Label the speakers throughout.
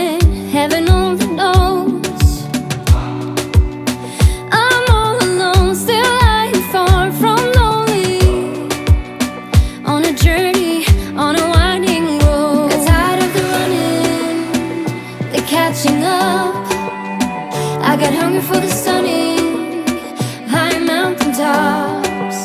Speaker 1: running, heaven only knows. I'm all alone, still lying far from lonely, on a journey, on a winding road. Got tired of the running, the catching up. I got hunger for the sunny, high mountain tops.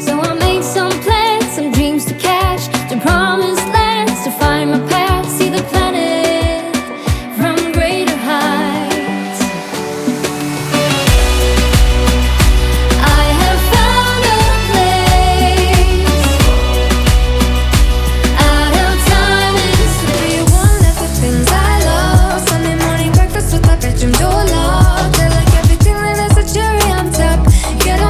Speaker 1: So I made some plans, some dreams to catch, to promised lands, to find my path, see the planet from greater heights. I have found a place out of time and space.
Speaker 2: One left the things I love. Sunday morning breakfast with my bedroom door locked. I like everything, then there's a cherry on top. Get on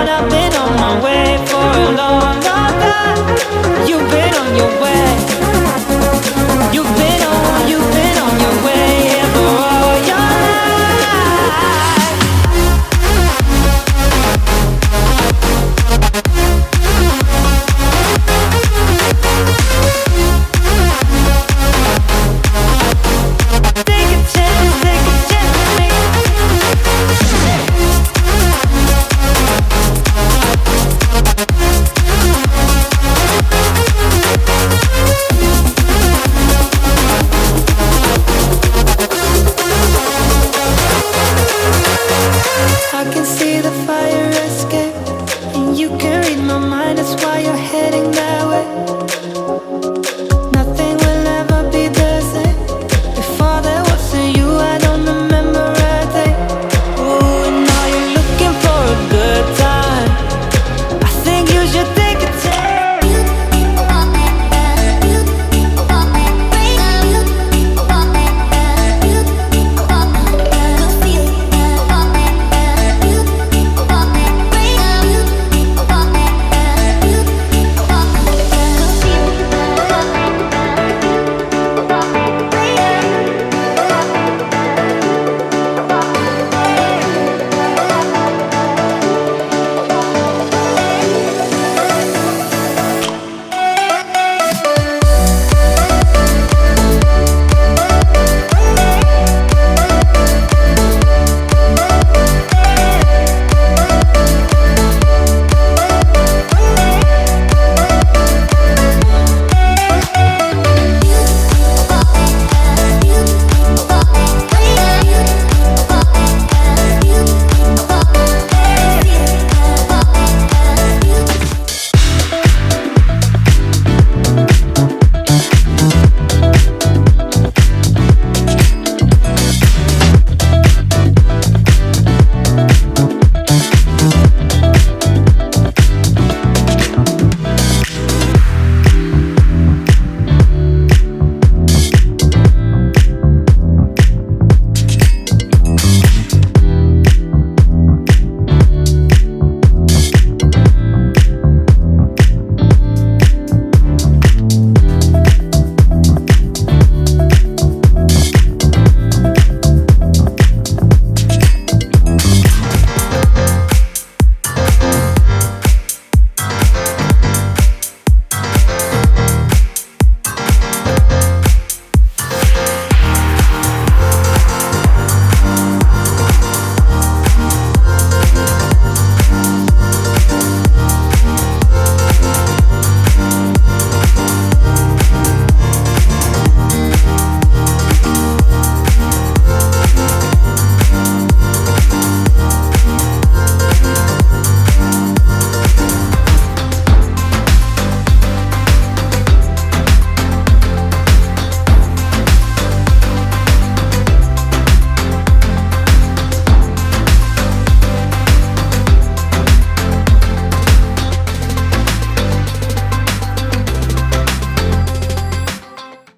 Speaker 3: I've been on my way for a long, long time. You've been on your way.